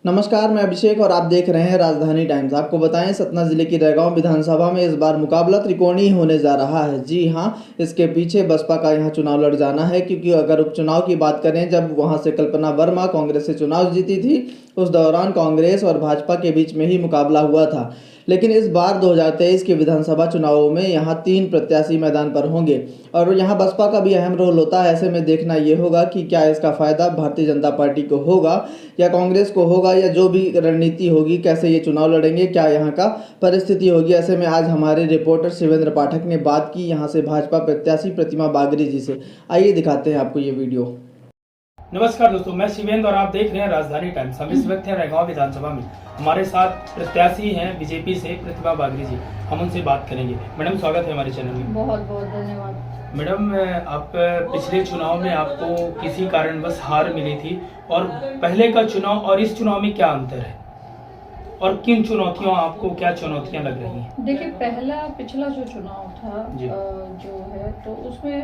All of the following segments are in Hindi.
नमस्कार, मैं अभिषेक और आप देख रहे हैं राजधानी टाइम्स। आपको बताएं, सतना जिले की रैगांव विधानसभा में इस बार मुकाबला त्रिकोणीय होने जा रहा है। जी हां, इसके पीछे बसपा का यहां चुनाव लड़ जाना है, क्योंकि अगर उपचुनाव की बात करें, जब वहां से कल्पना वर्मा कांग्रेस से चुनाव जीती थी, उस दौरान कांग्रेस और भाजपा के बीच में ही मुकाबला हुआ था। लेकिन इस बार 2023 के विधानसभा चुनावों में यहाँ 3 प्रत्याशी मैदान पर होंगे और यहाँ बसपा का भी अहम रोल होता है। ऐसे में देखना ये होगा कि क्या इसका फ़ायदा भारतीय जनता पार्टी को होगा या कांग्रेस को होगा, या जो भी रणनीति होगी, कैसे ये चुनाव लड़ेंगे, क्या यहाँ का परिस्थिति होगी। ऐसे में आज हमारे रिपोर्टर शिवेंद्र पाठक ने बात की यहाँ से भाजपा प्रत्याशी प्रतिमा बागरी जी से। आइए दिखाते हैं आपको ये वीडियो। नमस्कार दोस्तों, मैं शिवेंद्र और आप देख रहे हैं राजधानी टाइम्स। हम इस वक्त हैं रैगांव विधानसभा में। हमारे साथ प्रत्याशी हैं बीजेपी से प्रतिमा बागरी जी। हम उनसे बात करेंगे। मैडम, स्वागत है हमारे चैनल में। बहुत बहुत धन्यवाद। मैडम, आप पिछले चुनाव में आपको किसी कारणवश हार मिली थी, और पहले का चुनाव और इस चुनाव में क्या अंतर है और किन चुनौतियों आपको क्या चुनौतियां लग रही हैं? देखिए, पिछला जो चुनाव था जो है, तो उसमें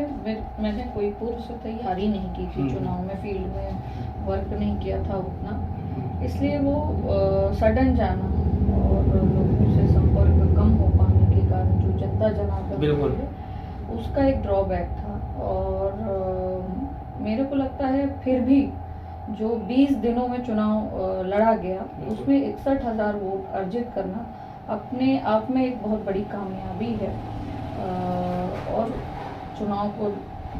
मैंने कोई पूर्व से तैयारी नहीं की थी। चुनाव में फील्ड में वर्क नहीं किया था उतना, इसलिए वो सडन जाना और लोगों से संपर्क कम हो पाने के कारण जो जनता जनार्दन उसका एक ड्रॉबैक था। और मेरे को लगता है फिर भी जो 20 दिनों में चुनाव लड़ा गया, उसमें 61,000 वोट अर्जित करना अपने आप में एक बहुत बड़ी कामयाबी है। और चुनाव को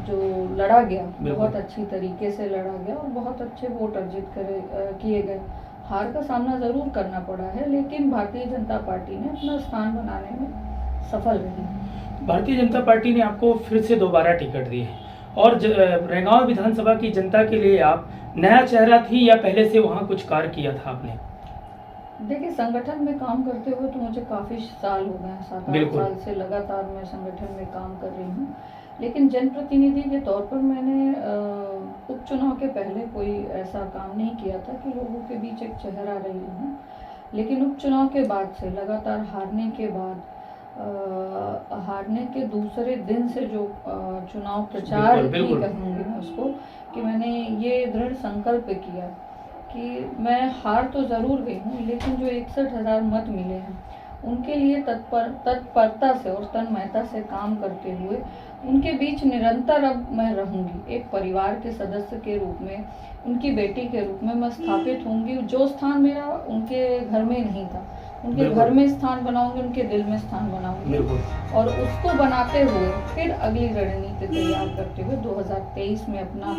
जो लड़ा गया बहुत अच्छी तरीके से लड़ा गया और बहुत अच्छे वोट अर्जित किए गए। हार का सामना जरूर करना पड़ा है, लेकिन भारतीय जनता पार्टी ने अपना स्थान बनाने में सफल रही। भारतीय जनता पार्टी ने आपको फिर से दोबारा टिकट दी है, और रैगांव विधानसभा की जनता के लिए आप नया चेहरा थी या पहले से वहाँ कुछ कार्य किया था आपने? देखिए, संगठन में काम करते हुए तो मुझे काफी साल हो गए हैं। 7-8 साल से लगातार मैं संगठन में काम कर रही हूँ, लेकिन जनप्रतिनिधि के तौर पर मैंने उपचुनाव के पहले कोई ऐसा काम नहीं किया था कि लोगों के बीच एक चेहरा रही हूँ। लेकिन उपचुनाव के बाद से लगातार हारने के बाद हारने के दूसरे दिन से जो चुनाव प्रचार ही कहूँगी मैं उसको, कि मैंने ये दृढ़ संकल्प किया कि मैं हार तो जरूर गई हूँ, लेकिन जो 61,000 मत मिले हैं उनके लिए तत्परता से और तन्मयता से काम करते हुए उनके बीच निरंतर अब मैं रहूंगी। एक परिवार के सदस्य के रूप में, उनकी बेटी के रूप में मैं स्थापित होंगी। जो स्थान मेरा उनके घर में नहीं था, उनके घर में स्थान बनाऊंगी, उनके दिल में स्थान बनाऊंगी, और उसको बनाते हुए फिर अगली रणनीति तैयार करते हुए 2023 में अपना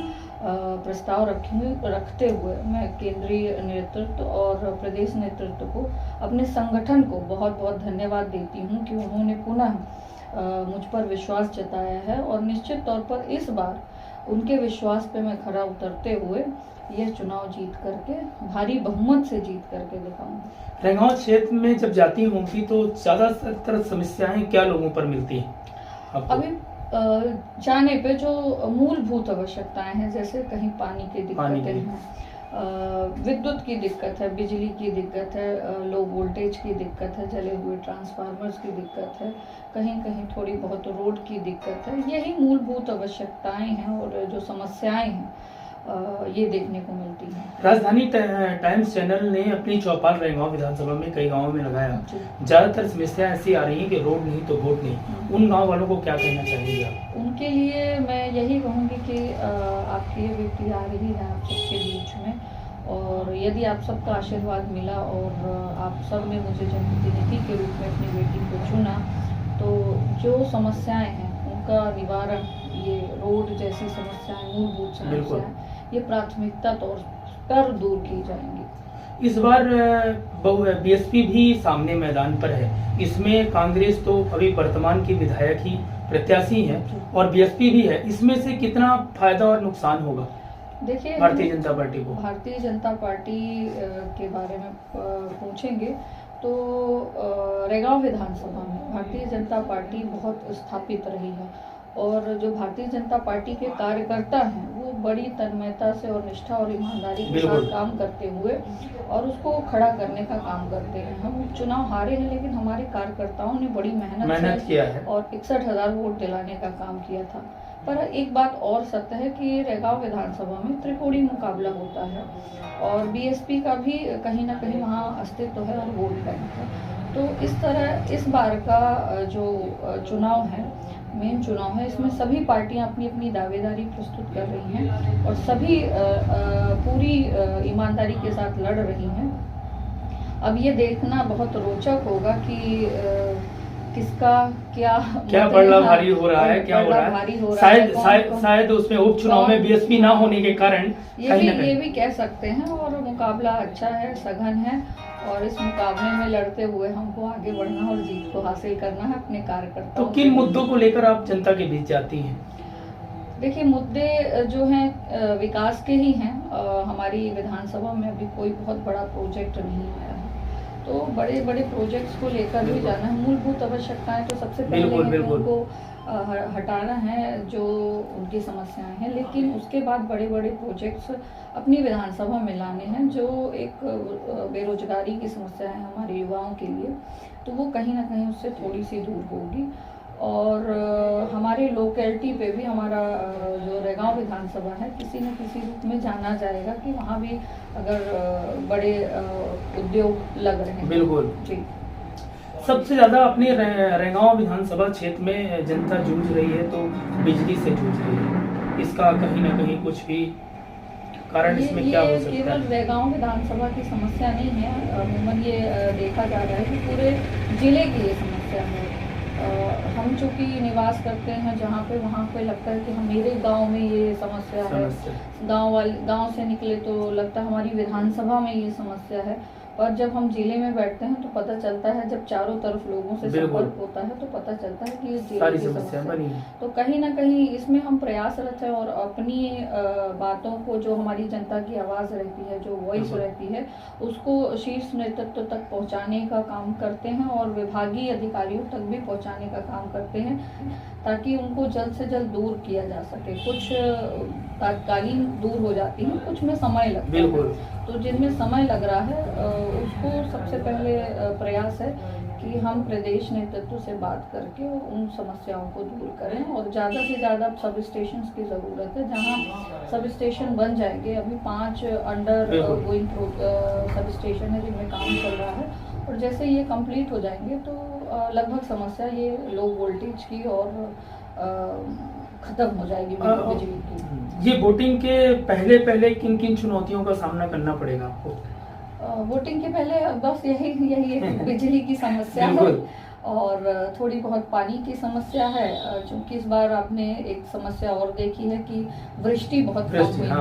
प्रस्ताव रखते हुए मैं केंद्रीय नेतृत्व और प्रदेश नेतृत्व को, अपने संगठन को बहुत बहुत धन्यवाद देती हूँ कि उन्होंने पुनः मुझ पर विश्वास जताया है। और निश्चित तौर पर इस बार उनके विश्वास पे मैं खरा उतरते हुए यह चुनाव जीत करके, भारी बहुमत से जीत करके दिखाऊंगी। रैगांव क्षेत्र में जब जाती होंगी तो ज्यादातर समस्याएं क्या लोगों पर मिलती हैं आपको? अभी जाने पे जो मूलभूत आवश्यकताएं हैं, जैसे कहीं पानी की दिक्कतें हैं, विद्युत की दिक्कत है, बिजली की दिक्कत है, लो वोल्टेज की दिक्कत है, जले हुए ट्रांसफार्मर्स की दिक्कत है, कहीं कहीं थोड़ी बहुत रोड की दिक्कत है। यही मूलभूत आवश्यकताएं हैं और जो समस्याएं हैं ये देखने को मिलती है। राजधानी टाइम्स चैनल ने अपनी चौपाल रैगांव विधानसभा में कई गांवों में लगाया। ज्यादातर समस्याएं ऐसी आ रही हैं कि रोड नहीं तो वोट नहीं। उन गांव वालों को क्या कहना चाहेंगे आप? उनके लिए मैं यही कहूँगी कि आपकी ये बेटी आ रही है आप सबके बीच में, और यदि आप सबका आशीर्वाद मिला और आप सब ने मुझे जनप्रतिनिधि के रूप में अपनी बेटी को चुना, तो जो समस्याएं हैं उनका निवारण, ये रोड जैसी समस्याएं, मूलभूत समस्याएं, ये प्राथमिकता तौर पर दूर की जाएंगी। इस बार बीएसपी भी सामने मैदान पर है। इसमें कांग्रेस तो अभी वर्तमान की विधायक ही प्रत्याशी है और बीएसपी भी है। इसमें से कितना फायदा और नुकसान होगा देखिए भारतीय जनता पार्टी को? भारतीय जनता पार्टी के बारे में पूछेंगे तो रैगांव विधानसभा में भारतीय जनता पार्टी बहुत स्थापित रही है, और जो भारतीय जनता पार्टी के कार्यकर्ता हैं वो बड़ी तन्मयता से और निष्ठा और ईमानदारी के साथ काम करते हुए और उसको खड़ा करने का काम करते हैं। हम चुनाव हारे हैं, लेकिन हमारे कार्यकर्ताओं ने बड़ी मेहनत किया है और 61,000 वोट दिलाने का काम किया था। पर एक बात और सत्य है कि रैगांव विधानसभा में त्रिकोणीय मुकाबला होता है और बीएसपी का भी कहीं ना कहीं वहाँ अस्तित्व है और वोट बैंक है। तो इस तरह इस बार का जो चुनाव है, मेन चुनाव है, इसमें सभी पार्टियां अपनी अपनी दावेदारी प्रस्तुत कर रही हैं और सभी पूरी ईमानदारी के साथ लड़ रही हैं। अब ये देखना बहुत रोचक होगा कि किसका क्या पलड़ा भारी हो रहा है, क्या हो रहा है। शायद उसमें उपचुनाव में बीएसपी ना होने के कारण ये भी कह सकते हैं। और मुकाबला अच्छा है, सघन है और इस मुकाबले में लड़ते हुए हमको आगे बढ़ना और जीत को हासिल करना है अपने कार्यकर्ताओं। तो किन मुद्दों को लेकर आप जनता के बीच जाती हैं? देखिए, मुद्दे जो हैं विकास के ही हैं। हमारी विधानसभा में अभी कोई बहुत बड़ा प्रोजेक्ट नहीं आया है, तो बड़े बड़े प्रोजेक्ट्स को लेकर भी जाना है। मूलभूत आवश्यकताएं तो सबसे पहले उनको हटाना है जो उनकी समस्याएं हैं, लेकिन उसके बाद बड़े बड़े प्रोजेक्ट्स अपनी विधानसभा में लाने हैं। जो एक बेरोजगारी की समस्या है हमारे युवाओं के लिए, तो वो कहीं ना कहीं उससे थोड़ी सी दूर होगी। और हमारे लोकेलिटी पे भी हमारा जो रैगांव विधानसभा है किसी न किसी रूप में जाना जाएगा कि वहाँ भी अगर बड़े उद्योग लग रहे हैं। बिल्कुल जी। सबसे ज्यादा अपने रैगांव विधानसभा क्षेत्र में जनता जूझ रही है तो बिजली से जूझ रही है। इसका कहीं ना कहीं कुछ भी कारण इसमें क्या हो सकता है? केवल रैगांव विधानसभा की समस्या नहीं है, अमूमन ये देखा जा रहा है कि पूरे जिले की ये समस्या है। हम चूँकि निवास करते हैं जहाँ पे, वहाँ पे लगता है कि हम मेरे गांव में ये समस्या है, गांव से निकले तो लगता है हमारी विधानसभा में ये समस्या है। और जब हम जिले में बैठते हैं तो पता चलता है, जब चारों तरफ लोगों से संपर्क होता है तो पता चलता है कि ये जिले की समस्या है। तो कहीं ना कहीं इसमें हम प्रयासरत हैं और अपनी बातों को, जो हमारी जनता की आवाज़ रहती है, जो वॉइस रहती है, उसको शीर्ष नेतृत्व तक पहुंचाने का काम करते हैं और विभागीय अधिकारियों तक भी पहुंचाने का काम करते हैं, ताकि उनको जल्द से जल्द दूर किया जा सके। कुछ तात्कालीन दूर हो जाती हैं, कुछ में समय लगता है। तो जिनमें समय लग रहा है उसको सबसे पहले प्रयास है कि हम प्रदेश नेतृत्व से बात करके उन समस्याओं को दूर करें। और ज़्यादा से ज़्यादा सब स्टेशन की ज़रूरत है, जहाँ सब स्टेशन बन जाएंगे। अभी 5 अंडर गोइंग सब स्टेशन है जिनमें काम चल रहा है, और जैसे ये कंप्लीट हो जाएंगे तो लगभग समस्या ये लो वोल्टेज की और खत्म हो जाएगी बिजली की। ये वोटिंग के पहले किन किन चुनौतियों का सामना करना पड़ेगा आपको? वोटिंग के पहले बस यही बिजली की समस्या है और थोड़ी बहुत पानी की समस्या है। क्योंकि इस बार आपने एक समस्या और देखी है कि वृष्टि बहुत कम हुई है।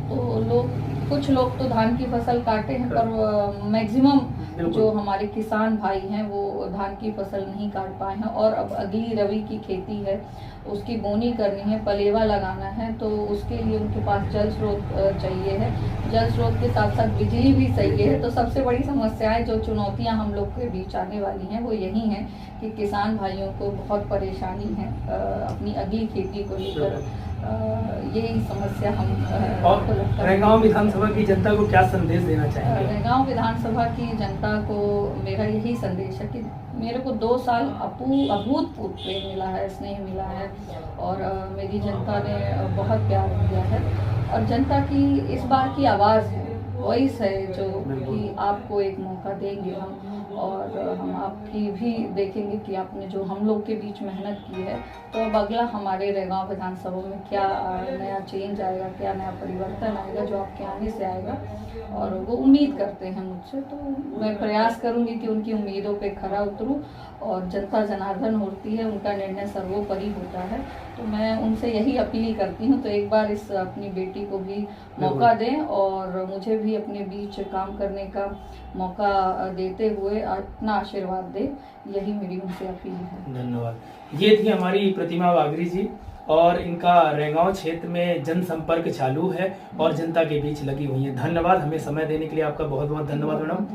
तो कुछ लोग तो धान की फसल काटे हैं, पर मैक्सिमम जो हमारे किसान भाई हैं वो धान की फसल नहीं काट पाए हैं। और अब अगली रबी की खेती है, उसकी बोनी करनी है, पलेवा लगाना है, तो उसके लिए उनके पास जल स्रोत चाहिए है। जल स्रोत के साथ साथ बिजली भी चाहिए है। तो सबसे बड़ी समस्याएं, जो चुनौतियां हम लोग के बीच आने वाली हैं, वो यही हैं कि किसान भाइयों को बहुत परेशानी है अपनी अगली खेती को लेकर। यही समस्या हम रैगांव विधानसभा की जनता को क्या संदेश देना चाहेंगे? रैगांव विधानसभा की जनता को मेरा यही संदेश है कि मेरे को 2 साल अभूतपूर्व प्रेम मिला है, स्नेह मिला है और मेरी जनता ने बहुत प्यार दिया है। और जनता की इस बार की आवाज़ है, वॉइस है, जो कि आपको एक मौका देंगे हम, और हम आपकी भी देखेंगे कि आपने जो हम लोग के बीच मेहनत की है। तो अब अगला हमारे रैगांव विधानसभा में क्या नया चेंज आएगा, क्या नया परिवर्तन आएगा, जो आपके आने से आएगा। और वो उम्मीद करते हैं मुझसे, तो मैं प्रयास करूंगी कि उनकी उम्मीदों पे खरा उतरूं। और जनता जनार्दन होती है, उनका निर्णय सर्वोपरि होता है। तो मैं उनसे यही अपील करती हूँ, तो एक बार इस अपनी बेटी को भी मौका दें और मुझे भी अपने बीच काम करने का मौका देते हुए अपना आशीर्वाद दें। यही मेरी उनसे अपील है। धन्यवाद। ये थी हमारी प्रतिमा वागरी जी, और इनका रैगांव क्षेत्र में जनसंपर्क चालू है और जनता के बीच लगी हुई है। धन्यवाद, हमें समय देने के लिए आपका बहुत बहुत धन्यवाद मैडम।